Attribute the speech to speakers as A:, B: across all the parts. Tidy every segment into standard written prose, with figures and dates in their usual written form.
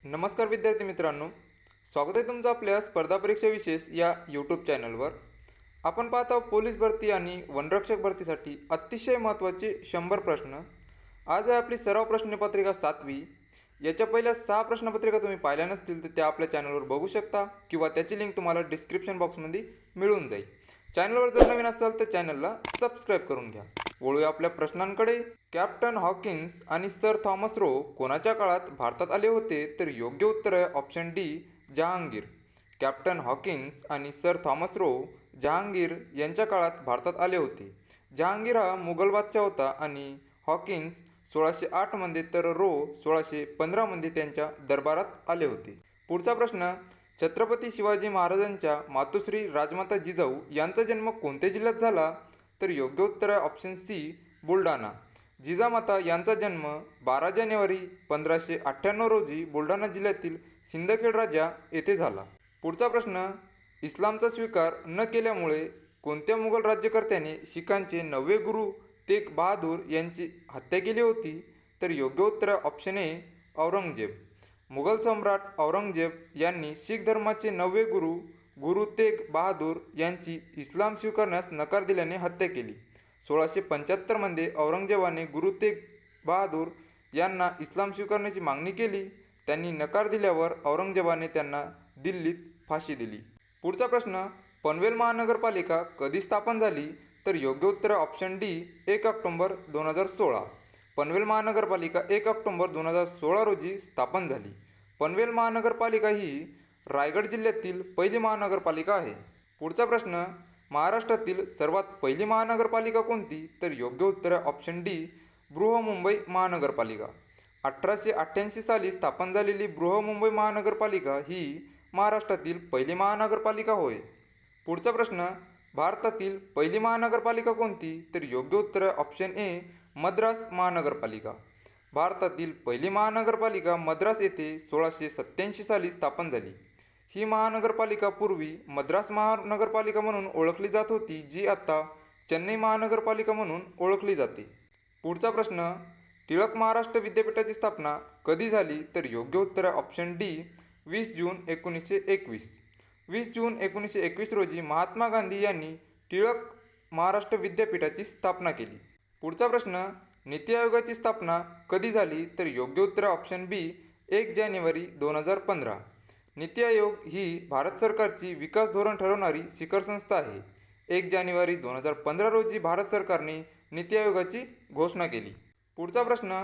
A: नमस्कार विद्यार्थी मित्रांनो, स्वागत आहे तुमचं आपल्या स्पर्धा परीक्षा विशेष या यूट्यूब चॅनलवर. आपण पाहत आहोत पोलीस भरती आणि वनरक्षक भरतीसाठी अतिशय महत्त्वाचे 100 प्रश्न. आज आहे आपली सराव प्रश्नपत्रिका 7वी. याच्या पहिल्या 6 प्रश्नपत्रिका तुम्ही पाहिल्या नसतील तर त्या आपल्या चॅनलवर बघू शकता किंवा त्याची लिंक तुम्हाला डिस्क्रिप्शन बॉक्समध्ये मिळून जाईल. चॅनलवर जर नवीन असाल तर चॅनलला सबस्क्राईब करून घ्या. वळूया आपल्या प्रश्नांकडे. कॅप्टन हॉकिन्स आणि सर थॉमस रो कोणाच्या काळात भारतात आले होते? तर योग्य उत्तर आहे option D, Jahangir. Captain Hawkins आणि सर थॉमस रो जहांगीर यांच्या काळात भारतात आले होते. जहांगीर हा मुघल बादशाह होता आणि हॉकिन्स 1608 मध्ये तर रो 1615 मध्ये त्यांच्या दरबारात आले होते. पुढचा प्रश्न. छत्रपती शिवाजी महाराजांच्या मातोश्री राजमाता जिजाऊ यांचा जन्म कोणत्या जिल्ह्यात झाला? तर योग्य उत्तर आहे ऑप्शन सी, बुलढाणा. जिजामाता यांचा जन्म 12 जानेवारी 1598 रोजी बुलढाणा जिल्ह्यातील सिंदखेड राजा येथे झाला. पुढचा प्रश्न. इस्लामचा स्वीकार न केल्यामुळे कोणत्या मुघल राज्यकर्त्याने शीखांचे 9वे गुरु तेग बहादूर यांची हत्या केली होती? तर योग्य उत्तर आहे ऑप्शन ए, औरंगजेब. मुघल सम्राट औरंगजेब यांनी शीख धर्माचे 9वे गुरु गुरु तेग बहादूर यांची इस्लाम स्वीकारण्यास नकार दिल्याने हत्या केली. 1675 मध्ये औरंगजेबाने गुरु तेग बहादूर यांना इस्लाम स्वीकारण्याची मागणी केली. त्यांनी नकार दिल्यावर औरंगजेबाने त्यांना दिल्लीत फाशी दिली. पुढचा प्रश्न. पनवेल महानगरपालिका कधी स्थापन झाली? तर योग्य उत्तर ऑप्शन डी, 1 ऑक्टोबर 2016. पनवेल महानगरपालिका 1 ऑक्टोबर 2016 रोजी स्थापन झाली. पनवेल महानगरपालिका ही रायगड जिल्ह्यातील पहिली महानगरपालिका आहे. पुढचा प्रश्न. महाराष्ट्रातील सर्वात पहिली महानगरपालिका कोणती? तर योग्य उत्तर आहे ऑप्शन डी, बृहन्मुंबई महानगरपालिका. 1888 साली स्थापन झालेली बृहन्मुंबई महानगरपालिका ही महाराष्ट्रातील पहिली महानगरपालिका होय. पुढचा प्रश्न. भारतातील पहिली महानगरपालिका कोणती? तर योग्य उत्तर आहे ऑप्शन ए, मद्रास महानगरपालिका. भारतातील पहिली महानगरपालिका मद्रास येथे 1687 साली स्थापन झाली. ही महानगरपालिका पूर्वी मद्रास महानगरपालिका म्हणून ओळखली जात होती, जी आता चेन्नई महानगरपालिका म्हणून ओळखली जाते. पुढचा प्रश्न. टिळक महाराष्ट्र विद्यापीठाची स्थापना कधी झाली? तर योग्य उत्तर आहे ऑप्शन डी, 20 जून 1921. 20 जून 1921 रोजी महात्मा गांधी यांनी टिळक महाराष्ट्र विद्यापीठाची स्थापना केली. पुढचा प्रश्न. नीती आयोगाची स्थापना कधी झाली? तर योग्य उत्तर ऑप्शन बी, 1 जानेवारी 2015. नीती आयोग ही भारत सरकारची विकास धोरण ठरवणारी शिखर संस्था आहे. 1 जानेवारी 2015 रोजी भारत सरकारने नीती आयोगाची घोषणा केली. पुढचा प्रश्न.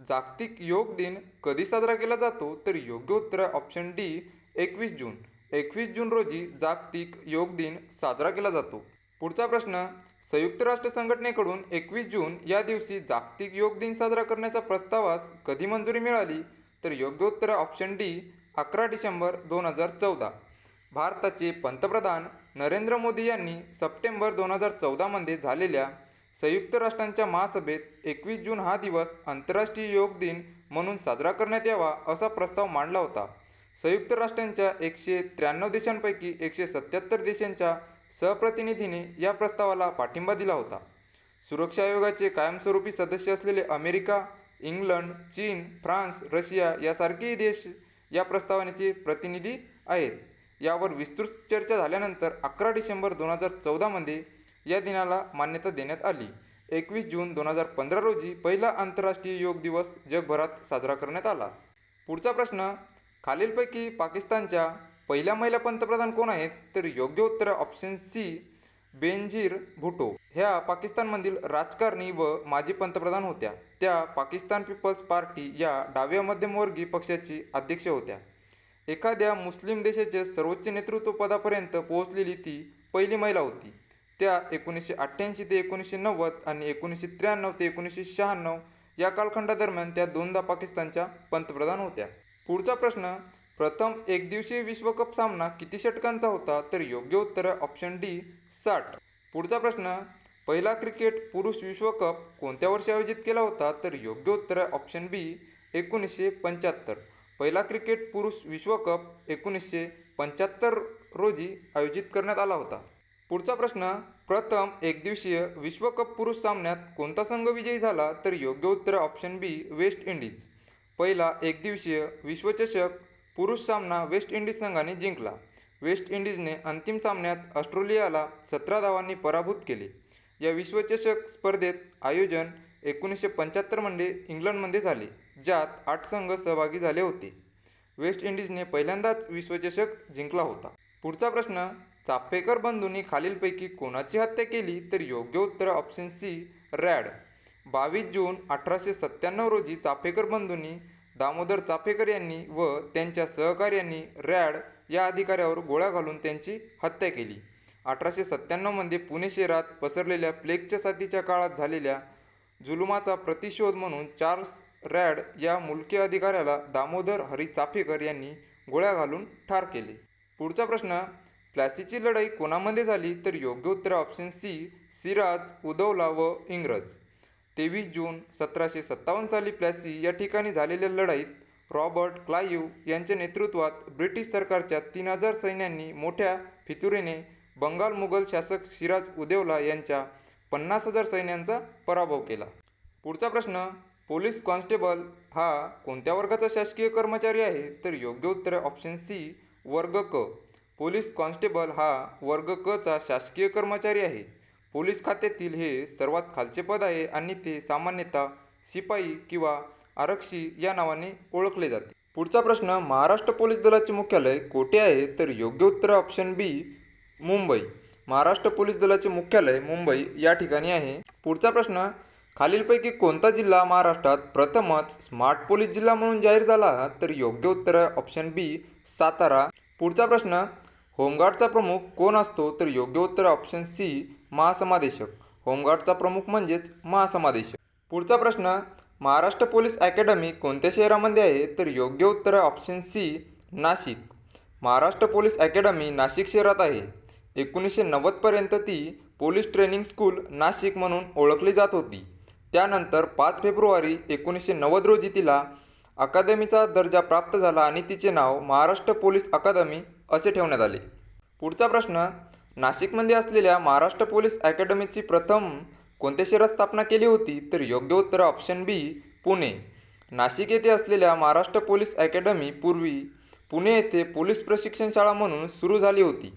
A: जागतिक योग दिन कधी साजरा केला जातो? तर योग्य उत्तर ऑप्शन डी, 21 जून. 21 जून रोजी जागतिक योग दिन साजरा केला जातो. पुढचा प्रश्न. संयुक्त राष्ट्र संघटनेकडून 21 जून या दिवशी जागतिक योग दिन साजरा करण्याच्या प्रस्तावास कधी मंजुरी मिळाली? तर योग्य उत्तर ऑप्शन डी, 11 डिसेंबर 2014. भारताचे पंतप्रधान नरेंद्र मोदी यांनी सप्टेंबर 2014 मध्ये झालेल्या संयुक्त राष्ट्रांच्या महासभेत 21 जून हा दिवस आंतरराष्ट्रीय योग दिन म्हणून साजरा करण्यात यावा असा प्रस्ताव मांडला होता. संयुक्त राष्ट्रांच्या 193 देशांपैकी 177 देशांच्या सहप्रतिनिधींनी या प्रस्तावाला पाठिंबा दिला होता. सुरक्षा आयोगाचे कायमस्वरूपी सदस्य असलेले अमेरिका, इंग्लंड, चीन, फ्रान्स, रशिया यासारखेही देश या प्रस्तावाचे प्रतिनिधी आहेत. यावर विस्तृत चर्चा झाल्यानंतर 11 डिसेंबर 2014 मध्ये या दिनाला मान्यता देण्यात आली. 21 जून 2015 रोजी पहिला आंतरराष्ट्रीय योग दिवस जगभरात साजरा करण्यात आला. पुढचा प्रश्न. खालीलपैकी पाकिस्तानच्या पहिल्या महिला पंतप्रधान कोण आहेत? तर योग्य उत्तर ऑप्शन सी, बेनझीर भुट्टो. ह्या पाकिस्तानमधील राजकारणी व माजी पंतप्रधान होत्या. त्या पाकिस्तान पीपल्स पार्टी या डाव्या मध्यमवर्गीय पक्षाची अध्यक्ष होत्या. एखाद्या मुस्लिम देशाच्या सर्वोच्च नेतृत्व पदापर्यंत पोहोचलेली ती पहिली महिला होती. त्या 1988 ते 1990 आणि 1993 ते 1996 या कालखंडादरम्यान त्या दोनदा पाकिस्तानच्या पंतप्रधान होत्या. पुढचा प्रश्न. प्रथम एकदिवसीय विश्वकप सामना किती षटकांचा होता? तर योग्य उत्तर ऑप्शन डी, 60. पुढचा प्रश्न. पहिला क्रिकेट पुरुष विश्वकप कोणत्या वर्षी आयोजित केला होता? तर योग्य उत्तर ऑप्शन बी, 1975. पहिला क्रिकेट पुरुष विश्वकप 1975 रोजी आयोजित करण्यात आला होता. पुढचा प्रश्न. प्रथम एकदिवसीय विश्वकप पुरुष सामन्यात कोणता संघ विजयी झाला? तर योग्य उत्तर ऑप्शन बी, वेस्ट इंडिज. पहिला एकदिवसीय विश्वचषक पुरुष सामना वेस्ट इंडिज संघाने जिंकला. वेस्ट इंडिजने अंतिम सामन्यात ऑस्ट्रेलियाला 17 धावांनी पराभूत केले. या विश्वचषक स्पर्धेत आयोजन 1975 मध्ये इंग्लंडमध्ये झाले, ज्यात 8 संघ सहभागी झाले होते. वेस्ट इंडिजने पहिल्यांदाच विश्वचषक जिंकला होता. पुढचा प्रश्न, चाफेकर बंधूंनी खालीलपैकी कोणाची हत्या केली? तर योग्य उत्तर ऑप्शन सी, रॅड. 22 जून 1897 रोजी चाफेकर बंधूंनी दामोदर चाफेकर यांनी व त्यांच्या सहकाऱ्यांनी रॅड या अधिकाऱ्यावर गोळ्या घालून त्यांची हत्या केली. 1897 मध्ये पुणे शहरात पसरलेल्या प्लेगच्या साथीच्या काळात झालेल्या जुलुमाचा प्रतिशोध म्हणून चार्ल्स रॅड या मुलकी अधिकाऱ्याला दामोदर हरी चाफेकर यांनी गोळ्या घालून ठार केले. पुढचा प्रश्न, प्लासीची लढाई कोणामध्ये झाली? तर योग्य उत्तर ऑप्शन सी, सिराज उदौला व इंग्रज. 23 जून 1757 साली प्लासी या ठिकाणी झालेल्या लढाईत रॉबर्ट क्लाईव्ह यांच्या नेतृत्वात ब्रिटिश सरकारच्या 3000 सैन्यांनी मोठ्या फितुरीने बंगाल मुघल शासक सिराज उदौला यांच्या 50,000 सैन्यांचा पराभव केला. पुढचा प्रश्न, पोलीस कॉन्स्टेबल हा कोणत्या वर्गाचा शासकीय कर्मचारी आहे? तर योग्य उत्तर ऑप्शन सी, वर्ग क. पोलीस कॉन्स्टेबल हा वर्ग क चा शासकीय कर्मचारी आहे. पोलीस खात्यातील हे सर्वात खालचे पद आहे आणि ते सामान्यतः शिपाई किंवा आरक्षी या नावाने ओळखले जाते. पुढचा प्रश्न, महाराष्ट्र पोलीस दलाचे मुख्यालय कोठे आहे? तर योग्य उत्तर ऑप्शन बी, मुंबई. महाराष्ट्र पोलीस दलाचे मुख्यालय मुंबई या ठिकाणी आहे. पुढचा प्रश्न, खालीलपैकी कोणता जिल्हा महाराष्ट्रात प्रथमच स्मार्ट पोलीस जिल्हा म्हणून जाहीर झाला? तर योग्य उत्तर ऑप्शन बी, सातारा. पुढचा प्रश्न, होमगार्डचा प्रमुख कोण असतो? तर योग्य उत्तर ऑप्शन सी, महासमादेशक. होमगार्डचा प्रमुख म्हणजेच महासमादेशक. पुढचा प्रश्न, महाराष्ट्र पोलीस अकॅडमी कोणत्या शहरामध्ये आहे? तर योग्य उत्तर option C, Nashik. Maharashtra police academy Nashik शहरात आहे. 1990 पर्यंत ती पोलीस ट्रेनिंग स्कूल नाशिक म्हणून ओळखली जात होती. त्यानंतर 5 फेब्रुवारी 1990 रोजी तिला अकादमीचा दर्जा प्राप्त झाला आणि तिचे नाव महाराष्ट्र पोलीस अकादमी असे ठेवण्यात आले. पुढचा प्रश्न, नाशिकमध्ये असलेल्या महाराष्ट्र पोलीस अकॅडमीची प्रथम कोणत्या शहरात स्थापना केली होती? तर योग्य उत्तर ऑप्शन बी, पुणे. नाशिक येथे असलेल्या महाराष्ट्र पोलीस अकॅडमी पूर्वी पुणे येथे पोलीस प्रशिक्षण शाळा म्हणून सुरू झाली होती.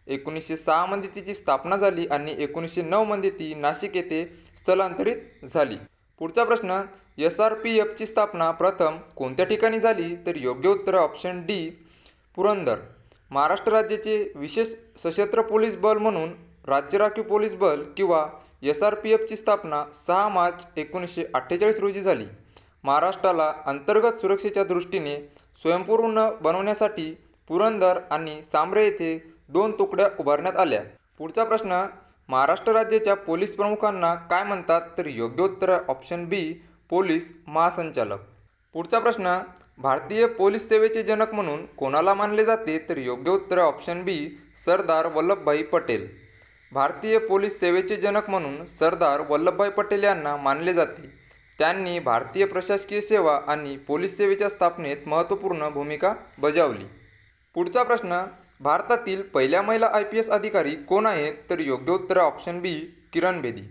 A: 1906 मध्ये तिची स्थापना झाली आणि 1909 मध्ये ती नाशिक येथे स्थलांतरित झाली. पुढचा प्रश्न, SRPF ची स्थापना प्रथम कोणत्या ठिकाणी झाली? तर योग्य उत्तर ऑप्शन डी, पुरंदर. महाराष्ट्र राज्याचे विशेष सशस्त्र पोलीस बल म्हणून राज्य राखीव पोलीस बल किंवा SRPF ची स्थापना 6 मार्च 1948 रोजी झाली. महाराष्ट्राला अंतर्गत सुरक्षेच्या दृष्टीने स्वयंपूर्ण बनवण्यासाठी पुरंदर आणि सांब्रे येथे 2 तुकड्या उभारण्यात आल्या. पुढचा प्रश्न, महाराष्ट्र राज्याच्या पोलीस प्रमुखांना काय म्हणतात? तर योग्य उत्तर ऑप्शन बी, पोलीस महासंचालक. पुढचा प्रश्न, भारतीय पोलीस सेवेचे जनक म्हणून कोणाला मानले जाते? तर योग्य उत्तर ऑप्शन बी, सरदार वल्लभभाई पटेल. भारतीय पोलीस सेवेचे जनक म्हणून सरदार वल्लभभाई पटेल यांना मानले जाते. त्यांनी भारतीय प्रशासकीय सेवा आणि पोलीस सेवेच्या स्थापनेत महत्त्वपूर्ण भूमिका बजावली. पुढचा प्रश्न, भारतातील पहिल्या महिला IPS अधिकारी कोण आहेत? तर योग्य उत्तर ऑप्शन बी, किरण बेदी.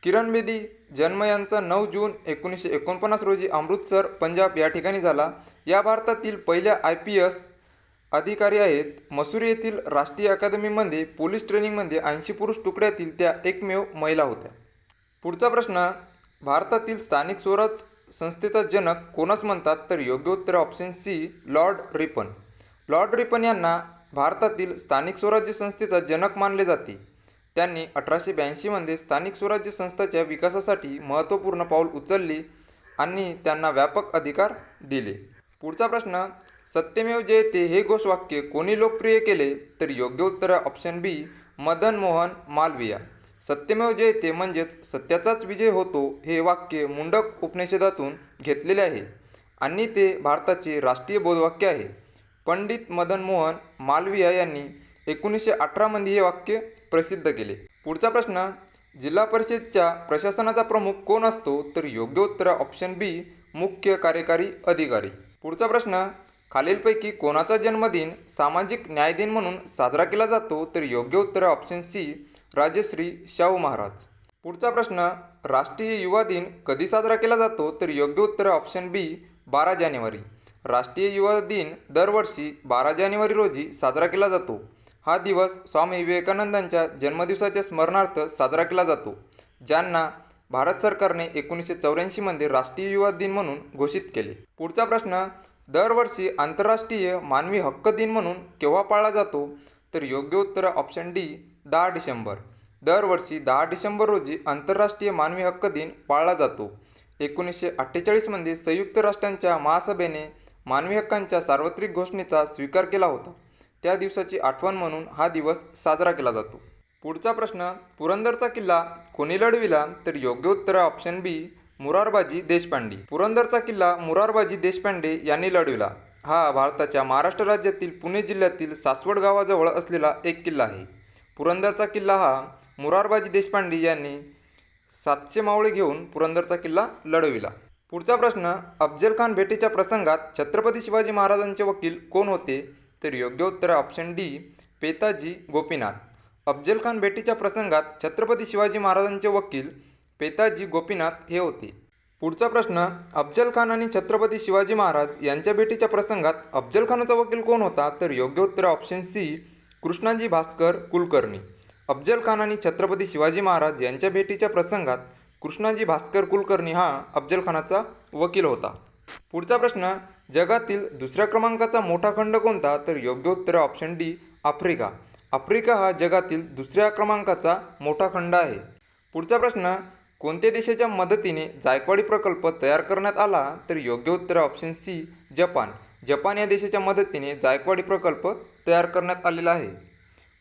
A: किरण बेदी जन्म यांचा 9 जून 1949 रोजी अमृतसर, पंजाब या ठिकाणी झाला. या भारतातील पहिल्या IPS अधिकारी आहेत. मसुरी येथील राष्ट्रीय अकादमीमध्ये पोलीस ट्रेनिंगमध्ये 80 पुरुष तुकड्यातील त्या एकमेव महिला होत्या. पुढचा प्रश्न, भारतातील स्थानिक स्वराज संस्थेचा जनक कोणास म्हणतात? तर योग्य उत्तर option C, Lord Ripon. Lord Ripon यांना भारतातील स्थानिक स्वराज्य संस्थेचा जनक मानले जाते. त्यांनी 1882 मध्ये स्थानिक स्वराज्य संस्थांच्या विकासासाठी महत्त्वपूर्ण पाऊल उचलले आणि त्यांना व्यापक अधिकार दिले. पुढचा प्रश्न, सत्यमेव जयते हे घोषवाक्य कोणी लोकप्रिय केले? तर योग्य उत्तर ऑप्शन बी, मदन मोहन मालवीय. सत्यमेव जयते म्हणजेच सत्याचाच विजय होतो हे वाक्य मुंडक उपनिषदातून घेतलेले आहे आणि ते भारताचे राष्ट्रीय बोधवाक्य आहे. पंडित मदन मोहन मालवीय यांनी 1918 मध्ये हे वाक्य प्रसिद्ध केले. पुढचा प्रश्न, जिल्हा परिषदेच्या प्रशासनाचा प्रमुख कोण असतो? तर योग्य उत्तर ऑप्शन बी, मुख्य कार्यकारी अधिकारी. पुढचा प्रश्न, खालीलपैकी कोणाचा जन्मदिन सामाजिक न्याय दिन म्हणून साजरा केला जातो? तर योग्य उत्तर ऑप्शन सी, राजश्री शाहू महाराज. पुढचा प्रश्न, राष्ट्रीय युवा दिन कधी साजरा केला जातो? तर योग्य उत्तर ऑप्शन बी, 12 जानेवारी. राष्ट्रीय युवा दिन दरवर्षी 12 जानेवारी रोजी साजरा केला जातो. हा दिवस स्वामी विवेकानंदांच्या जन्मदिवसाच्या स्मरणार्थ साजरा केला जातो, ज्यांना भारत सरकारने 1984 मध्ये राष्ट्रीय युवा दिन म्हणून घोषित केले. पुढचा प्रश्न, दरवर्षी आंतरराष्ट्रीय मानवी हक्क दिन म्हणून केव्हा पाळला जातो? तर योग्य उत्तर ऑप्शन डी 10 डिसेंबर. दरवर्षी 10 डिसेंबर रोजी आंतरराष्ट्रीय मानवी हक्क दिन पाळला जातो. 1948 मध्ये संयुक्त राष्ट्रांच्या महासभेने मानवी हक्कांच्या सार्वत्रिक घोषणेचा स्वीकार केला होता. त्या दिवसाची आठवण म्हणून हा दिवस साजरा केला जातो. पुढचा प्रश्न, पुरंदरचा किल्ला कोणी लढविला? तर योग्य उत्तर ऑप्शन बी मोरारबाजी देशपांडे. पुरंदरचा किल्ला मोरारबाजी देशपांडे यांनी लढविला. हा भारताच्या महाराष्ट्र राज्यातील पुणे जिल्ह्यातील सासवड गावाजवळ असलेला एक किल्ला आहे. पुरंदरचा किल्ला हा मोरारबाजी देशपांडे यांनी 700 मावळे घेऊन पुरंदरचा किल्ला लढविला. पुढचा प्रश्न, अफजल खान भेटीच्या प्रसंगात छत्रपती शिवाजी महाराजांचे वकील कोण होते? तर योग्य उत्तर ऑप्शन डी पेताजी गोपीनाथ. अफजल खान भेटीच्या प्रसंगात छत्रपती शिवाजी महाराजांचे वकील पेताजी गोपीनाथ हे होते. पुढचा प्रश्न, अफजल खान आणि छत्रपती शिवाजी महाराज यांच्या भेटीच्या प्रसंगात अफजल खानाचा वकील कोण होता? तर योग्य उत्तर ऑप्शन सी कृष्णाजी भास्कर कुलकर्णी. अफजल खान आणि छत्रपती शिवाजी महाराज यांच्या भेटीच्या प्रसंगात कृष्णाजी भास्कर कुलकर्णी हा अफजल खानाचा वकील होता. पुढचा प्रश्न, जगातील दुसऱ्या क्रमांकाचा मोठा खंड कोणता? तर योग्य उत्तर ऑप्शन डी आफ्रिका. आफ्रिका हा जगातील दुसऱ्या क्रमांकाचा मोठा खंड आहे. पुढचा प्रश्न, कोणत्या देशाच्या मदतीने जायकवाडी प्रकल्प तयार करण्यात आला? तर योग्य उत्तर ऑप्शन सी जपान. जपान या देशाच्या मदतीने जायकवाडी प्रकल्प तयार करण्यात आलेला आहे.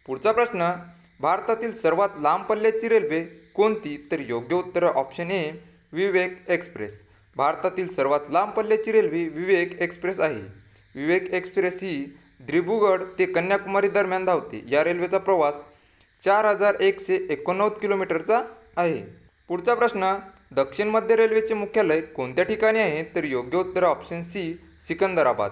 A: पुढचा प्रश्न, भारतातील सर्वात लांब पल्ल्याची रेल्वे कोणती? तर योग्य उत्तर ऑप्शन ए विवेक एक्सप्रेस. भारतातील सर्वात लांब पल्ल्याची रेल्वे विवेक एक्सप्रेस आहे. विवेक एक्सप्रेस ही दिब्रुगढ ते कन्याकुमारी दरम्यान धावते. या रेल्वेचा प्रवास 4189 किलोमीटरचा आहे. पुढचा प्रश्न, दक्षिण मध्य रेल्वेचे मुख्यालय कोणत्या ठिकाणी आहे? तर योग्य उत्तर ऑप्शन सी सिकंदराबाद.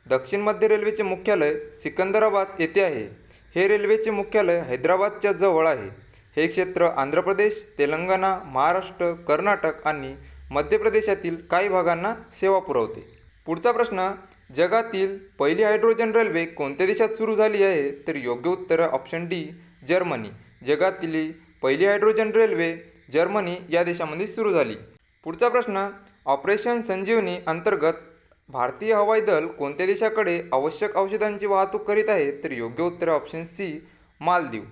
A: दक्षिण मध्य रेल्वेचे मुख्यालय सिकंदराबाद येथे आहे. हे रेल्वेचे मुख्यालय हैदराबादच्या जवळ आहे. हे क्षेत्र आंध्र प्रदेश, तेलंगणा, महाराष्ट्र, कर्नाटक आणि मध्य प्रदेशातील काही भागांना सेवा पुरवते. पुढचा प्रश्न, जगातील पहिली हायड्रोजन रेल्वे कोणत्या देशात सुरू झाली आहे? तर योग्य उत्तर ऑप्शन डी जर्मनी. जगातील पहिली हायड्रोजन रेल्वे जर्मनी या देशामध्ये सुरू झाली. पुढचा प्रश्न, ऑपरेशन संजीवनी अंतर्गत भारतीय हवाई दल कोणत्या देशाकडे आवश्यक औषधांची वाहतूक करीत आहे? तर योग्य उत्तर ऑप्शन सी मालदीव.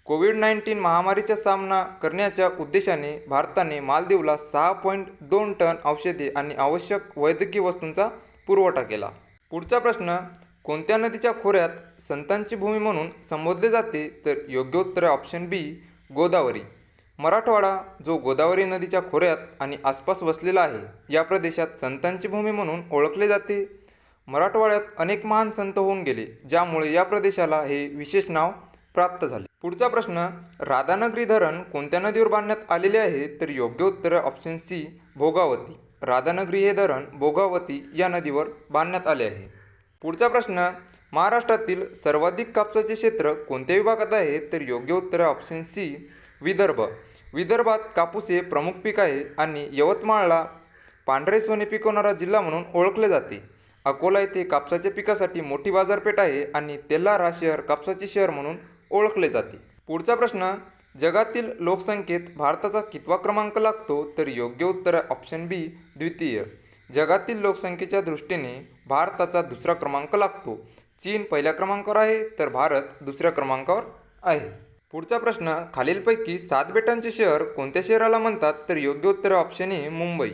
A: कोविड-19 महामारीचा सामना करण्याच्या उद्देशाने भारताने मालदीवला 6.2 टन औषधे आणि आवश्यक वैद्यकीय वस्तूंचा पुरवठा केला. पुढचा प्रश्न, कोणत्या नदीच्या खोऱ्यात संतांची भूमी म्हणून संबोधले जाते? तर योग्य उत्तर ऑप्शन बी गोदावरी. मराठवाडा जो गोदावरी नदीच्या खोऱ्यात आणि आसपास वसलेला आहे, या प्रदेशात संतांची भूमी म्हणून ओळखले जाते. मराठवाड्यात अनेक महान संत होऊन गेले, ज्यामुळे या प्रदेशाला हे विशेष नाव प्राप्त झाले. पुढचा प्रश्न, राधानगरी धरण कोणत्या नदीवर बांधण्यात आलेले आहे? तर योग्य उत्तर ऑप्शन सी भोगावती. राधानगरी हे धरण भोगावती या नदीवर बांधण्यात आले आहे. पुढचा प्रश्न, महाराष्ट्रातील सर्वाधिक कापसाचे क्षेत्र कोणत्या विभागात आहे? तर योग्य उत्तर ऑप्शन सी विदर्भ. विदर्भात कापूस हे प्रमुख पीक आहे आणि यवतमाळला पांढरे सोने पिकवणारा जिल्हा म्हणून ओळखले जाते. अकोला येथे कापसाच्या पिकासाठी मोठी बाजारपेठ आहे आणि तेल्हार हा शहर कापसाचे शहर म्हणून ओळखले जाते. पुढचा प्रश्न, जगातील लोकसंख्येत भारताचा कितवा क्रमांक लागतो? तर योग्य उत्तर ऑप्शन बी द्वितीय. जगातील लोकसंख्येच्या दृष्टीने भारताचा दुसरा क्रमांक लागतो. चीन पहिल्या क्रमांकावर आहे तर भारत दुसऱ्या क्रमांकावर आहे. पुढचा प्रश्न, खालीलपैकी 7 बेटांचे शहर कोणत्या शहराला म्हणतात? तर योग्य उत्तर ऑप्शन ए मुंबई.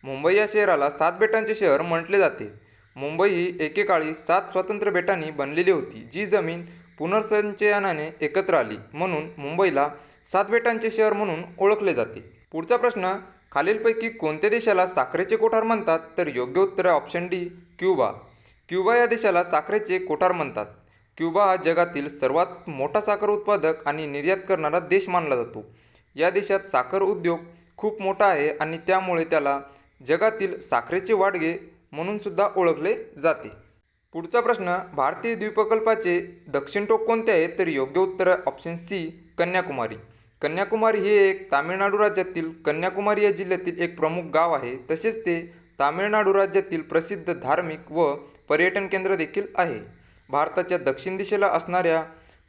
A: मुंबई या शहराला 7 बेटांचे शहर म्हटले जाते. मुंबई ही एकेकाळी 7 स्वतंत्र बेटांनी बनलेली होती, जी जमीन पुनर्संचयनाने एकत्र आली, म्हणून मुंबईला 7 बेटांचे शहर म्हणून ओळखले जाते. पुढचा प्रश्न, खालीलपैकी कोणत्या देशाला साखरेचे कोठार म्हणतात? तर योग्य उत्तर ऑप्शन डी क्युबा. क्युबा या देशाला साखरेचे कोठार म्हणतात. क्युबा हा जगातील सर्वात मोठा साखर उत्पादक आणि निर्यात करणारा देश मानला जातो. या देशात साखर उद्योग खूप मोठा आहे आणि त्यामुळे त्याला जगातील साखरेचे वाडगे म्हणून सुद्धा ओळखले जाते. पुढचा प्रश्न, भारतीय द्वीपकल्पाचे दक्षिण टोक कोणते आहे? तर योग्य उत्तर ऑप्शन सी कन्याकुमारी. कन्याकुमारी हे एक तामिळनाडू राज्यातील कन्याकुमारी या जिल्ह्यातील एक प्रमुख गाव आहे. तसेच ते तामिळनाडू राज्यातील प्रसिद्ध धार्मिक व पर्यटन केंद्र देखील आहे. भारताच्या दक्षिण दिशेला असणाऱ्या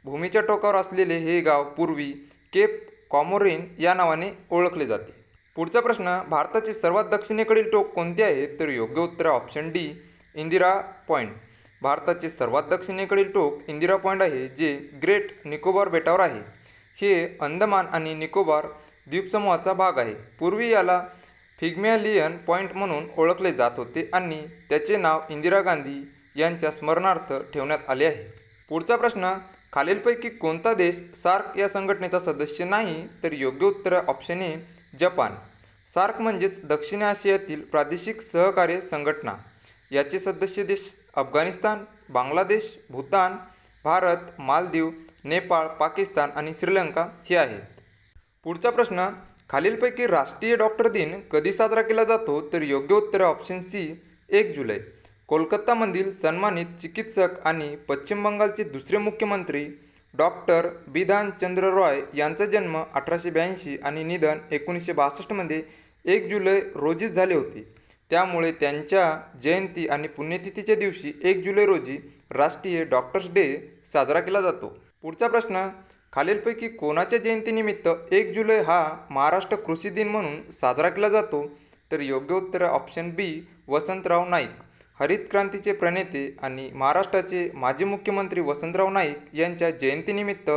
A: भूमीच्या टोकावर असलेले हे गाव पूर्वी केप कॉमोरिन या नावाने ओळखले जाते. पुढचा प्रश्न, भारताचे सर्वात दक्षिणेकडील टोक कोणते आहे? तर योग्य उत्तर ऑप्शन डी, इंदिरा पॉईंट. भारताचे सर्वात दक्षिणेकडील टोक इंदिरा पॉईंट आहे, जे ग्रेट निकोबार बेटावर आहे. हे अंदमान आणि निकोबार द्वीपसमूहाचा भाग आहे. पूर्वी याला फिग्मेलियन पॉईंट म्हणून ओळखले जात होते आणि त्याचे नाव इंदिरा गांधी यांच्या स्मरणार्थ ठेवण्यात आले आहे. पुढचा प्रश्न, खालीलपैकी कोणता देश सार्क या संघटनेचा सदस्य नाही? तर योग्य उत्तर ऑप्शन ए, जपान. सार्क म्हणजेच दक्षिण आशियातील प्रादेशिक सहकार्य संघटना. याचे सदस्य देश अफगाणिस्तान, बांगलादेश, भूतान, भारत, मालदीव, नेपाळ, पाकिस्तान आणि श्रीलंका हे आहेत. पुढचा प्रश्न, खालीलपैकी राष्ट्रीय डॉक्टर दिन कधी साजरा केला जातो? तर योग्य उत्तर ऑप्शन सी, 1 जुलै. कोलकातामधील सन्मानित चिकित्सक आणि पश्चिम बंगालचे दुसरे मुख्यमंत्री डॉक्टर बिधान चंद्र रॉय यांचा जन्म 1882 आणि निधन 1962 मध्ये 1 जुलै रोजी झाले होते. त्यामुळे त्यांच्या जयंती आणि पुण्यतिथीच्या दिवशी 1 जुलै रोजी राष्ट्रीय डॉक्टर्स डे साजरा केला जातो. पुढचा प्रश्न, खालीलपैकी कोणाच्या जयंतीनिमित्त 1 जुलै हा महाराष्ट्र कृषी दिन म्हणून साजरा केला जातो? तर योग्य उत्तर ऑप्शन बी, वसंतराव नाईक. हरित क्रांतीचे प्रणेते आणि महाराष्ट्राचे माजी मुख्यमंत्री वसंतराव नाईक यांच्या जयंतीनिमित्त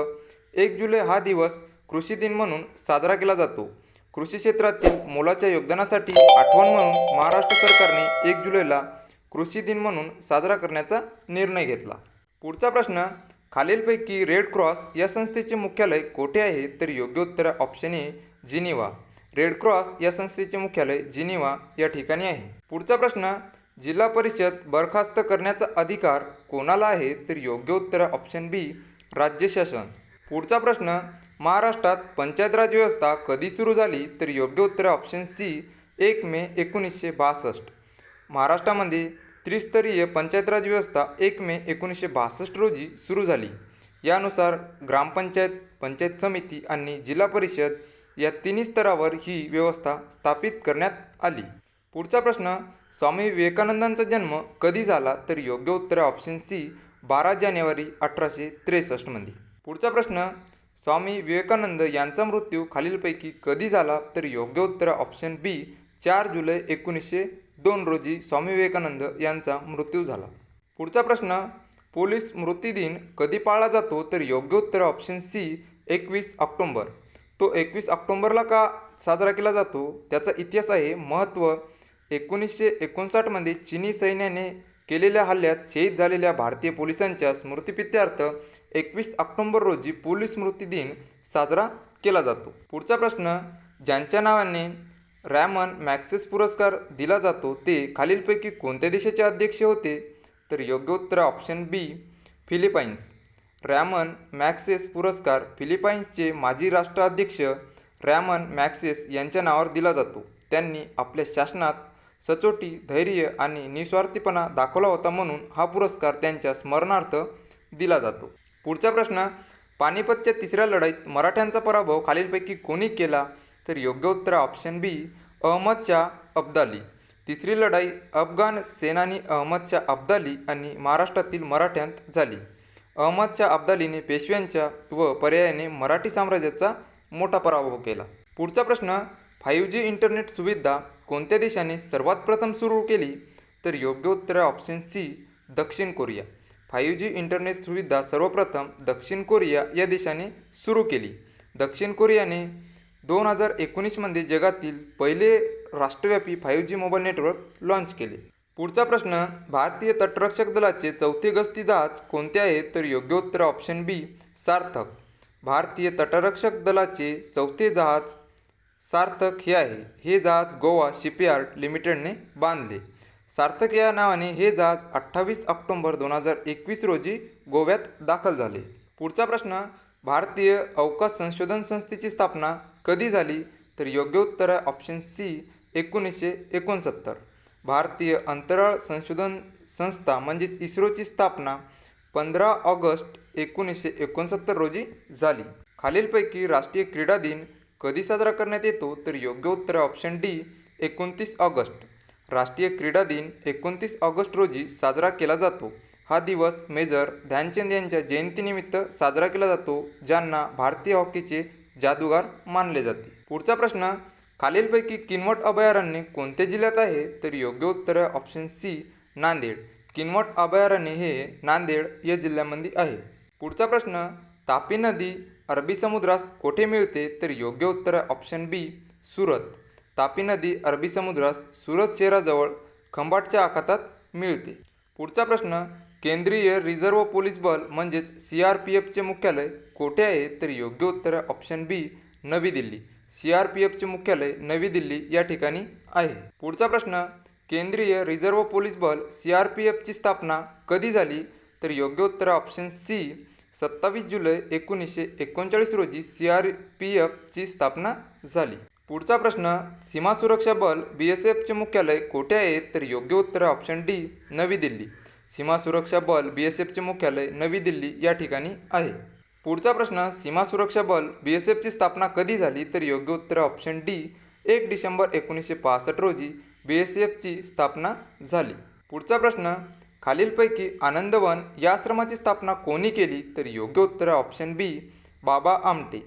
A: 1 जुलै हा दिवस कृषी दिन म्हणून साजरा केला जातो. कृषी क्षेत्रातील मोलाच्या योगदानासाठी आठवण म्हणून महाराष्ट्र सरकारने 1 जुलैला कृषी दिन म्हणून साजरा करण्याचा निर्णय घेतला. पुढचा प्रश्न, खालीलपैकी रेड क्रॉस या संस्थेचे मुख्यालय कोठे आहे? तर योग्य उत्तर option A, Geneva. Red cross या संस्थेचे मुख्यालय जिनिव्हा या ठिकाणी आहे. पुढचा प्रश्न, जिल्हा परिषद बरखास्त करण्याचा अधिकार कोणाला आहे? तर योग्य उत्तर ऑप्शन बी, राज्य शासन. पुढचा प्रश्न, महाराष्ट्रात पंचायत राज व्यवस्था कधी सुरू झाली? तर योग्य उत्तर ऑप्शन सी, 1 मे 1962. महाराष्ट्रामध्ये त्रिस्तरीय पंचायत राज व्यवस्था 1 मे 1962 रोजी सुरू झाली. यानुसार ग्रामपंचायत, पंचायत समिती आणि जिल्हा परिषद या तिन्ही स्तरावर ही व्यवस्था स्थापित करण्यात आली. पुढचा प्रश्न, स्वामी विवेकानंदांचा जन्म कधी झाला? तर योग्य उत्तर ऑप्शन सी, 12 जानेवारी 1863 मध्ये. पुढचा प्रश्न, स्वामी विवेकानंद यांचा मृत्यू खालीलपैकी कधी झाला? तर योग्य उत्तर ऑप्शन बी, 4 जुलै 1902 रोजी स्वामी विवेकानंद यांचा मृत्यू झाला. पुढचा प्रश्न, पोलीस स्मृती दिन कधी पाळला जातो? तर योग्य उत्तर ऑप्शन सी, 21 ऑक्टोबर. तो 21 ऑक्टोबरला का साजरा केला जातो? त्याचा इतिहास आहे. महत्त्व, 1959 मध्ये चिनी सैन्याने केलेल्या हल्ल्यात शहीद झालेल्या भारतीय पोलिसांच्या स्मृतिप्रित्यर्थ 21 ऑक्टोबर रोजी पोलीस स्मृती दिन साजरा केला जातो. पुढचा प्रश्न, ज्यांच्या नावाने रॅमन मॅग्सेस पुरस्कार दिला जातो ते खालीलपैकी कोणत्या देशाचे अध्यक्ष होते? तर योग्य उत्तर ऑप्शन बी, फिलिपाईन्स. रॅमन मॅग्सेस पुरस्कार फिलिपाईन्सचे माजी राष्ट्राध्यक्ष रॅमन मॅग्सेस यांच्या नावावर दिला जातो. त्यांनी आपल्या शासनात सचोटी, धैर्य आणि निस्वार्थीपणा दाखवला होता म्हणून हा पुरस्कार त्यांच्या स्मरणार्थ दिला जातो. पुढचा प्रश्न, पानिपतच्या तिसऱ्या लढाईत मराठ्यांचा पराभव खालीलपैकी कोणी केला? तर योग्य उत्तर ऑप्शन बी, अहमद शाह अब्दाली. तिसरी लढाई अफगाण सेनानी अहमद शाह अब्दाली आणि महाराष्ट्रातील मराठ्यांत झाली. अहमद शाह अब्दालीने पेशव्यांच्या व पर्यायाने मराठी साम्राज्याचा मोठा पराभव केला. पुढचा प्रश्न, 5G इंटरनेट सुविधा कोणत्या देशाने सर्वात प्रथम सुरू केली? तर योग्य उत्तर ऑप्शन सी, दक्षिण कोरिया. 5G इंटरनेट सुविधा सर्वप्रथम दक्षिण कोरिया या देशाने सुरू केली. दक्षिण कोरियाने 2019 मध्ये जगातील पहिले राष्ट्रव्यापी 5G मोबाईल नेटवर्क लॉन्च केले. पुढचा प्रश्न, भारतीय तटरक्षक दलाचे चौथे गस्ती जहाज कोणते आहे? तर योग्य उत्तर ऑप्शन बी, सार्थक. भारतीय तटरक्षक दलाचे चौथे जहाज सार्थक हे आहे. हे जहाज गोवा शिपयार्ड लिमिटेडने बांधले. सार्थक या नावाने हे जहाज 28 ऑक्टोबर 2021 रोजी गोव्यात दाखल झाले. पुढचा प्रश्न, भारतीय अवकाश संशोधन संस्थेची स्थापना कधी झाली? तर योग्य उत्तर ऑप्शन सी, 1969. भारतीय अंतराळ संशोधन संस्था म्हणजेच इस्रोची स्थापना 15 ऑगस्ट 1969 रोजी झाली. खालीलपैकी राष्ट्रीय क्रीडा दिन कधी साजरा करण्यात येतो? तर योग्य उत्तर ऑप्शन डी, 29 ऑगस्ट. राष्ट्रीय क्रीडा दिन 29 ऑगस्ट रोजी साजरा केला जातो. हा दिवस मेजर ध्यानचंद यांच्या जयंतीनिमित्त साजरा केला जातो, ज्यांना भारतीय हॉकीचे जादूगार मानले जाते. पुढचा प्रश्न, खालीलपैकी किनवट अभयारण्य कोणत्या जिल्ह्यात आहे? तर योग्य उत्तर ऑप्शन सी, नांदेड. किनवट अभयारण्य हे नांदेड या जिल्ह्यामध्ये आहे. पुढचा प्रश्न, तापी नदी अरबी समुद्रास कोठे मिळते? तर योग्य उत्तर ऑप्शन बी, सुरत. तापी नदी अरबी समुद्रास सुरत शहराजवळ खंबाटच्या आखातात मिळते. पुढचा प्रश्न, केंद्रीय रिझर्व्ह पोलीस बल म्हणजेच CRPFचे मुख्यालय कोठे आहे? तर योग्य उत्तर ऑप्शन बी, नवी दिल्ली. CRPFचे मुख्यालय नवी दिल्ली या ठिकाणी आहे. पुढचा प्रश्न, केंद्रीय रिझर्व्ह पोलीस बल CRPFची स्थापना कधी झाली? तर योग्य उत्तर ऑप्शन सी, 27 जुलै 1939 रोजी CRPFची स्थापना झाली. पुढचा प्रश्न, सीमा सुरक्षा बल BSFचे मुख्यालय कोठे आहे? तर योग्य उत्तर ऑप्शन डी, नवी दिल्ली. सीमा सुरक्षा बल BSFचे मुख्यालय नवी दिल्ली या ठिकाणी आहे. पुढचा प्रश्न, सीमा सुरक्षा बल BSFची स्थापना कधी झाली? तर योग्य उत्तर ऑप्शन डी, 1 डिसेंबर 1965 रोजी BSFची स्थापना झाली. पुढचा प्रश्न, खालीलपैकी आनंदवन या आश्रमाची स्थापना कोणी केली? तर योग्य उत्तर ऑप्शन बी, बाबा आमटे.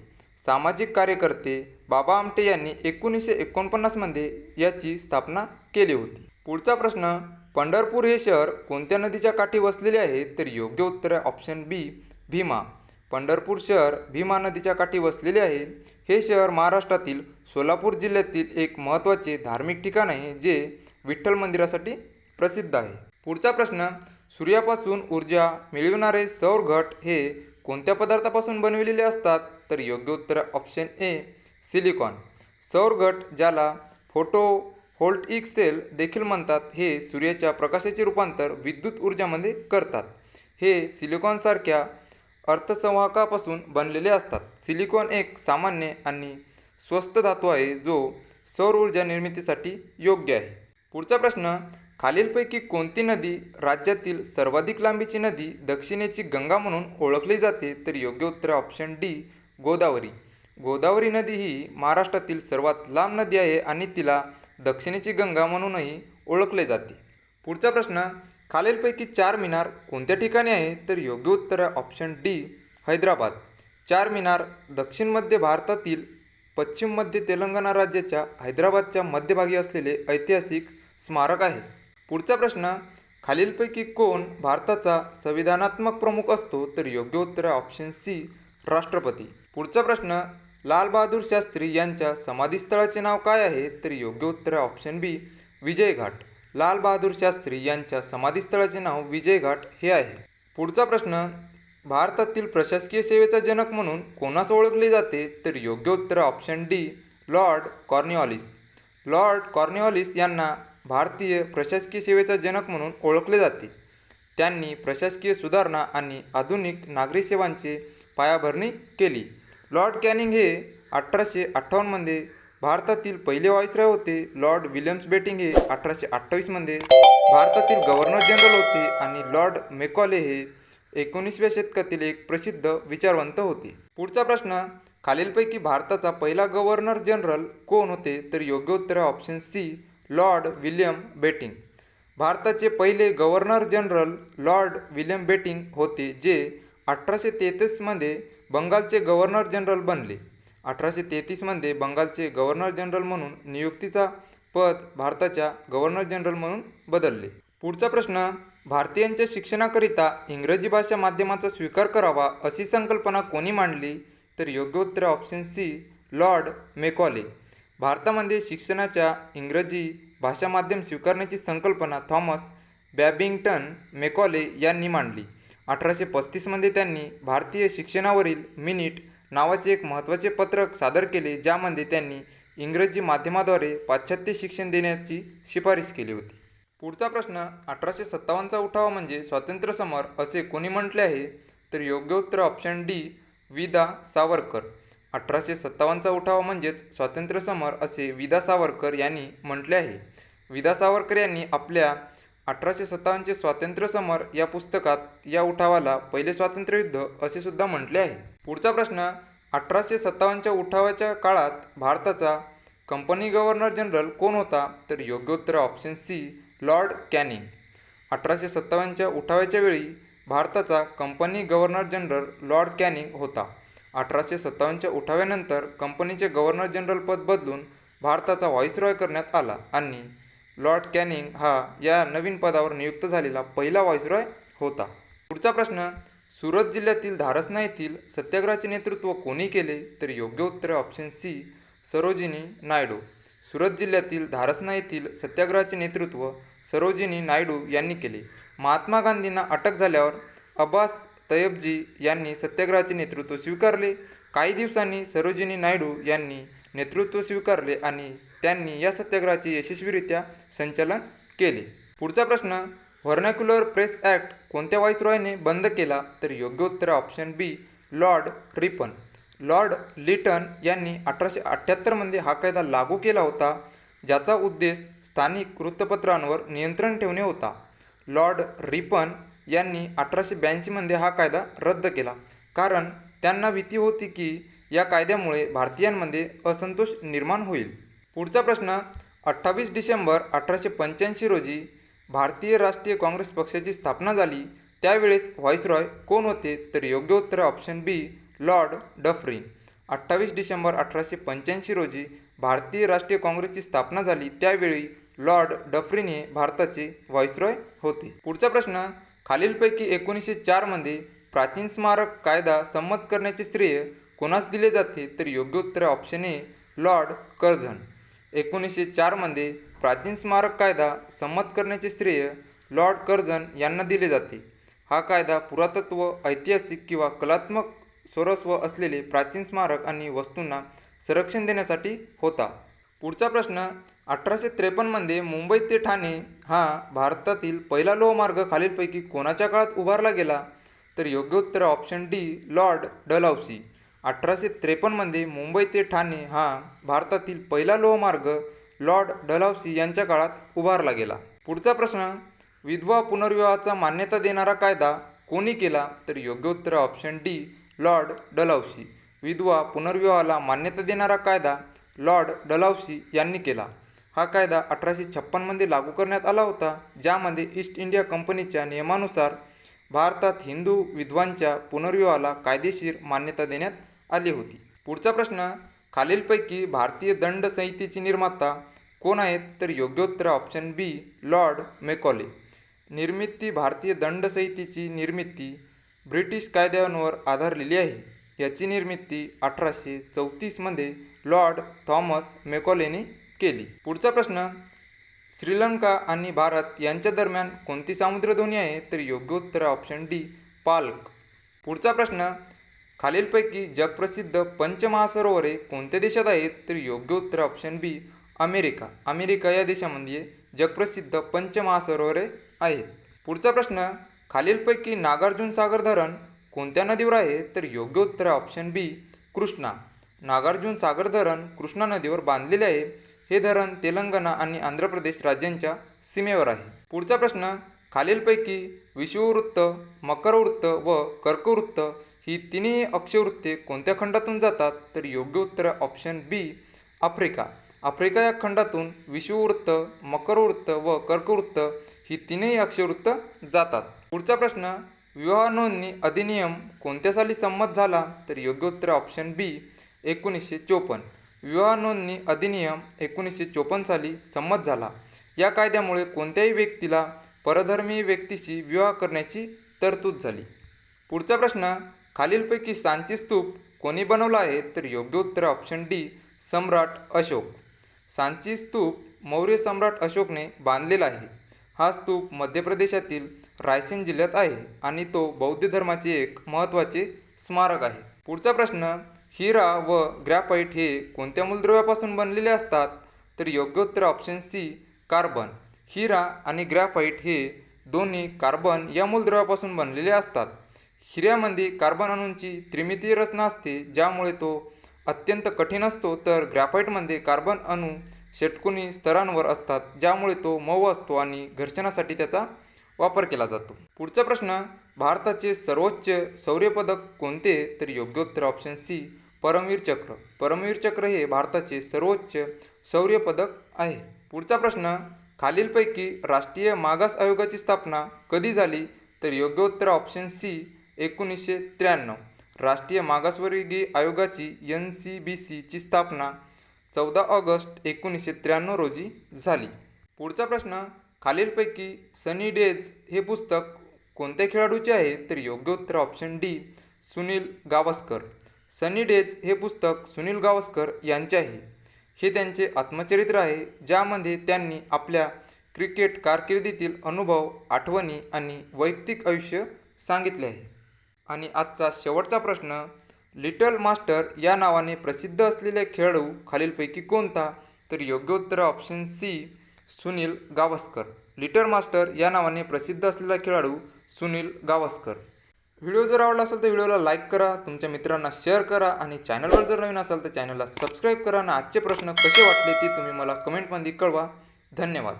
A: सामाजिक कार्यकर्ते बाबा आमटे यांनी 1949 मध्ये याची स्थापना केली होती. पुढचा प्रश्न, पंढरपूर हे शहर कोणत्या नदीच्या काठी वसलेले आहे? तर योग्य उत्तर ऑप्शन बी, भीमा. पंढरपूर शहर भीमा नदीच्या काठी वसलेले आहे. हे शहर महाराष्ट्रातील सोलापूर जिल्ह्यातील एक महत्त्वाचे धार्मिक ठिकाण आहे, जे विठ्ठल मंदिरासाठी प्रसिद्ध आहे. पुढचा प्रश्न, सूर्यापासून ऊर्जा मिळविणारे सौर घट हे कोणत्या पदार्थापासून बनविलेले असतात? तर योग्य उत्तर ऑप्शन ए, सिलिकॉन. सौर घट, ज्याला फोटोव्होल्टिक सेल देखील म्हणतात, हे सूर्याच्या प्रकाशाचे रूपांतर विद्युत ऊर्जामध्ये करतात. हे सिलिकॉनसारख्या अर्धसंवाहकापासून बनलेले असतात. सिलिकॉन एक सामान्य आणि स्वस्त धातू आहे, जो सौर ऊर्जा निर्मितीसाठी योग्य आहे. पुढचा प्रश्न, खालीलपैकी कोणती नदी राज्यातील सर्वाधिक लांबीची नदी दक्षिणेची गंगा म्हणून ओळखली जाते? तर योग्य उत्तर ऑप्शन डी, गोदावरी. गोदावरी नदी ही महाराष्ट्रातील सर्वात लांब नदी आहे आणि तिला दक्षिणेची गंगा म्हणूनही ओळखले जाते. पुढचा प्रश्न, खालीलपैकी चार मिनार कोणत्या ठिकाणी आहे? तर योग्य उत्तर ऑप्शन डी, हैदराबाद. चार मिनार दक्षिण मध्य भारतातील पश्चिम मध्य तेलंगणा राज्याच्या हैदराबादच्या मध्यभागी असलेले ऐतिहासिक स्मारक आहे. पुढचा प्रश्न, खालीलपैकी कोण भारताचा संविधानात्मक प्रमुख असतो? तर योग्य उत्तर ऑप्शन सी, राष्ट्रपती. पुढचा प्रश्न, लाल बहादूर शास्त्री यांच्या समाधीस्थळाचे नाव काय आहे? तर योग्य उत्तर ऑप्शन बी, विजय घाट. लाल बहादूर शास्त्री यांच्या समाधीस्थळाचे नाव विजय घाट हे आहे. पुढचा प्रश्न, भारतातील प्रशासकीय सेवेचा जनक म्हणून कोणास ओळखले जाते? तर योग्य उत्तर option D, Lord Cornwallis. Lord Cornwallis यांना भारतीय प्रशासकीय सेवेचा जनक म्हणून ओळखले जाते. त्यांनी प्रशासकीय सुधारणा आणि आधुनिक नागरी सेवांची पायाभरणी केली. लॉर्ड कॅनिंग हे 1858 मध्ये भारतातील पहिले व्हाईसरॉय होते. लॉर्ड विल्यम्स बेटिंग हे 1828 मध्ये भारतातील गव्हर्नर जनरल होते आणि लॉर्ड मेकॉले हे 19व्या शतकातील एक प्रसिद्ध विचारवंत होते. पुढचा प्रश्न, खालीलपैकी भारताचा पहिला गव्हर्नर जनरल कोण होते? तर योग्य उत्तर option C, Lord William Bentinck. भारताचे पहिले governor general Lord William Bentinck होते, जे 1833 मध्ये बंगालचे गव्हर्नर जनरल बनले. 1833 मध्ये बंगालचे गव्हर्नर जनरल म्हणून नियुक्तीचा पद भारताच्या गव्हर्नर जनरल म्हणून बदलले. पुढचा प्रश्न, भारतीयांच्या शिक्षणाकरिता इंग्रजी भाषा माध्यमाचा स्वीकार करावा अशी संकल्पना कोणी मांडली? तर योग्य उत्तर ऑप्शन सी, लॉर्ड मेकॉले. भारतामध्ये शिक्षणाच्या इंग्रजी भाषा माध्यम स्वीकारण्याची संकल्पना थॉमस बॅबिंग्टन मेकॉले यांनी मांडली. 1835 मध्ये त्यांनी भारतीय शिक्षणावरील मिनिट नावाचे एक महत्त्वाचे पत्रक सादर केले, ज्यामध्ये त्यांनी इंग्रजी माध्यमाद्वारे पाश्चात्य शिक्षण देण्याची शिफारस केली होती. पुढचा प्रश्न, 1857चा उठाव म्हणजे स्वातंत्र्य समर असे कोणी म्हटले आहे? तर योग्य उत्तर ऑप्शन डी, विदा सावरकर. 1857चा उठाव म्हणजेच स्वातंत्र्य समर असे विदा सावरकर यांनी म्हटले आहे. विदा सावरकर यांनी आपल्या 1857चे स्वातंत्र्य समर या पुस्तकात या उठावाला पहिले स्वातंत्र्य युद्ध असे सुद्धा म्हटले आहे. पुढचा प्रश्न, 1857च्या उठावाच्या काळात भारताचा कंपनी गव्हर्नर जनरल कोण होता? तर योग्य उत्तर ऑप्शन सी, लॉर्ड कॅनिंग. 1857च्या उठावाच्या वेळी भारताचा company governor general Lord Canning होता. 1857च्या उठाव्यानंतर कंपनीचे गव्हर्नर जनरल पद बदलून भारताचा व्हाईसरॉय करण्यात आला आणि लॉर्ड कॅनिंग हा या नवीन पदावर नियुक्त झालेला पहिला व्हाईसरॉय होता. पुढचा प्रश्न, सुरत जिल्ह्यातील धारसना येथील सत्याग्रहाचे नेतृत्व कोणी केले? तर योग्य उत्तर ऑप्शन सी, सरोजिनी नायडू. सुरत जिल्ह्यातील धारसना येथील सत्याग्रहाचे नेतृत्व सरोजिनी नायडू यांनी केले. महात्मा गांधींना अटक झाल्यावर अब्बास तय्यबजी यांनी सत्याग्रहाचे नेतृत्व स्वीकारले. काही दिवसांनी सरोजिनी नायडू यांनी नेतृत्व स्वीकारले आणि त्यांनी या सत्याग्रहाचे यशस्वीरित्या संचालन केले. पुढचा प्रश्न, व्हर्नॅक्युलर प्रेस ॲक्ट कोणत्या व्हाईसरॉयने बंद केला? तर योग्य उत्तर ऑप्शन बी, लॉर्ड रिपन. लॉर्ड लिटन यांनी 1878मध्ये हा कायदा लागू केला होता, ज्याचा उद्देश स्थानिक वृत्तपत्रांवर नियंत्रण ठेवणे होता. लॉर्ड रिपन यांनी 1882मध्ये हा कायदा रद्द केला, कारण त्यांना भीती होती की या कायद्यामुळे भारतीयांमध्ये असंतोष निर्माण होईल. पुढचा प्रश्न, 28 डिसेंबर 1885 रोजी भारतीय राष्ट्रीय काँग्रेस पक्षाची स्थापना झाली. त्यावेळेस व्हाईसरॉय कोण होते? तर योग्य उत्तर ऑप्शन बी, लॉर्ड डफरीन. 28 डिसेंबर 1885 रोजी भारतीय राष्ट्रीय काँग्रेसची स्थापना झाली. त्यावेळी लॉर्ड डफरीन हे भारताचे व्हाईसरॉय होते. पुढचा प्रश्न, खालीलपैकी 1904मध्ये प्राचीन स्मारक कायदा संमत करण्याचे श्रेय कोणास दिले जाते? तर योग्य उत्तर ऑप्शन ए, लॉर्ड कर्झन. 1904मध्ये प्राचीन स्मारक कायदा संमत करण्याचे श्रेय लॉर्ड कर्झन यांना दिले जाते. हा कायदा पुरातत्व, ऐतिहासिक किंवा कलात्मक स्वरस्व असलेले प्राचीन स्मारक आणि वस्तूंना संरक्षण देण्यासाठी होता. पुढचा प्रश्न, 1853मध्ये मुंबई ते ठाणे हा भारतातील पहिला लोहमार्ग खालीलपैकी कोणाच्या काळात उभारला गेला? तर योग्य उत्तर ऑप्शन डी, लॉर्ड डलहौसी. 1853मध्ये मुंबई ते ठाणे हा भारतातील पहिला लोहमार्ग लॉर्ड डलहौसी यांच्या काळात उभारला गेला. पुढचा प्रश्न, विधवा पुनर्विवाहाचा मान्यता देणारा कायदा कोणी केला? तर योग्य उत्तर ऑप्शन डी, लॉर्ड डलहौसी. विधवा पुनर्विवाहाला मान्यता देणारा कायदा लॉर्ड डलहौसी यांनी केला. हा कायदा 1856मध्ये लागू करण्यात आला होता, ज्यामध्ये ईस्ट इंडिया कंपनीच्या नियमानुसार भारतात हिंदू विधवांच्या पुनर्विवाहाला कायदेशीर मान्यता देण्यात आली होती. पुढचा प्रश्न, खालीलपैकी भारतीय दंड संहितेचे निर्माता कोण आहेत? तर योग्य उत्तर ऑप्शन बी, लॉर्ड मेकॉले. निर्मिती भारतीय दंड संहितेची निर्मिती ब्रिटिश कायद्यांवर आधारलेली आहे. याची निर्मिती 1834मध्ये लॉर्ड थॉमस मेकॉलेने केली. पुढचा प्रश्न, श्रीलंका आणि भारत यांच्या दरम्यान कोणती सामुद्रधुनी आहे? तर योग्य उत्तर ऑप्शन डी, पाल्क. पुढचा प्रश्न, खालीलपैकी जगप्रसिद्ध पंचमहासरोवरे कोणत्या देशात आहेत? तर योग्य उत्तर ऑप्शन बी, अमेरिका. अमेरिका या देशामध्ये जगप्रसिद्ध पंचमहासरोवरे आहेत. पुढचा प्रश्न, खालीलपैकी नागार्जुन सागर धरण कोणत्या नदीवर आहे? तर योग्य उत्तर ऑप्शन बी, कृष्णा. नागार्जुन सागर धरण कृष्णा नदीवर बांधलेले आहे. हे धरण तेलंगणा आणि आंध्र प्रदेश राज्यांच्या सीमेवर आहे. पुढचा प्रश्न, खालीलपैकी विषुववृत्त, मकरवृत्त व कर्कवृत्त ही तिन्ही अक्षवृत्ते कोणत्या खंडातून जातात? तर योग्य उत्तर ऑप्शन बी, आफ्रिका. आफ्रिका या खंडातून विषुववृत्त, मकरवृत्त व कर्कवृत्त ही तीनही अक्षवृत्त जातात. पुढचा प्रश्न, विवाह नोंदणी अधिनियम कोणत्या साली संमत झाला? तर योग्य उत्तर ऑप्शन बी, 1954. विवाह नोंदणी अधिनियम 1954 साली संमत झाला. या कायद्यामुळे कोणत्याही व्यक्तीला परधर्मीय व्यक्तीशी विवाह करण्याची तरतूद झाली. पुढचा प्रश्न, खालीलपैकी सांची स्तूप कोणी बनवला आहे? तर योग्य उत्तर ऑप्शन डी, सम्राट अशोक. सांची स्तूप मौर्य सम्राट अशोकने बांधलेला आहे. हा स्तूप मध्य प्रदेशातील रायसेन जिल्ह्यात आहे आणि तो बौद्ध धर्माचे एक महत्त्वाचे स्मारक आहे. पुढचा प्रश्न, हिरा व ग्रॅफाइट हे कोणत्या मूलद्रव्यापासून बनलेले असतात? तर योग्य उत्तर ऑप्शन सी, कार्बन. हिरा आणि ग्रॅफाइट हे दोन्ही कार्बन या मूलद्रव्यापासून बनलेले असतात. हिऱ्यामध्ये कार्बन अणूंची त्रिमितीय रचना असते, ज्यामुळे तो अत्यंत कठीण असतो, तर ग्रॅफाइटमध्ये कार्बन अणू षटकोनी स्तरांवर असतात, ज्यामुळे तो मऊ असतो आणि घर्षणासाठी त्याचा वापर केला जातो. पुढचा प्रश्न, भारताचे सर्वोच्च शौर्य पदक कोणते? तर योग्य उत्तर ऑप्शन सी, परमवीर चक्र. परमवीर चक्र हे भारताचे सर्वोच्च शौर्य पदक आहे. पुढचा प्रश्न, खालीलपैकी राष्ट्रीय मागास आयोगाची स्थापना कधी झाली? तर योग्य उत्तर ऑप्शन सी 1993. राष्ट्रीय मागासवर्गीय आयोगाची NCBC ची स्थापना 14 ऑगस्ट 1993 रोजी झाली. पुढचा प्रश्न, खालीलपैकी सनी डेज हे पुस्तक कोणत्या खेळाडूचे आहे? तर योग्य उत्तर ऑप्शन डी सुनील गावस्कर. सनी डेज हे पुस्तक सुनील गावस्कर यांचे आहे. हे त्यांचे आत्मचरित्र आहे, ज्यामध्ये त्यांनी आपल्या क्रिकेट कारकिर्दीतील अनुभव, आठवणी आणि वैयक्तिक आयुष्य सांगितले आहे. आणि आजचा शेवटचा प्रश्न, लिटल मास्टर या नावाने प्रसिद्ध असलेला खेळाडू खालीलपैकी कोणता? तर योग्य उत्तर option C Sunil Gavaskar. Little master या नावाने प्रसिद्ध असलेला खेळाडू सुनील गावस्कर. व्हिडिओ जर आवडला असेल तर व्हिडिओला लाईक करा, तुमच्या मित्रांना शेअर करा आणि चॅनलवर जर नवीन असाल तर चॅनलला सबस्क्राईब करा. आणि आजचे प्रश्न कसे वाटले ते तुम्ही मला कमेंटमध्ये कळवा. धन्यवाद.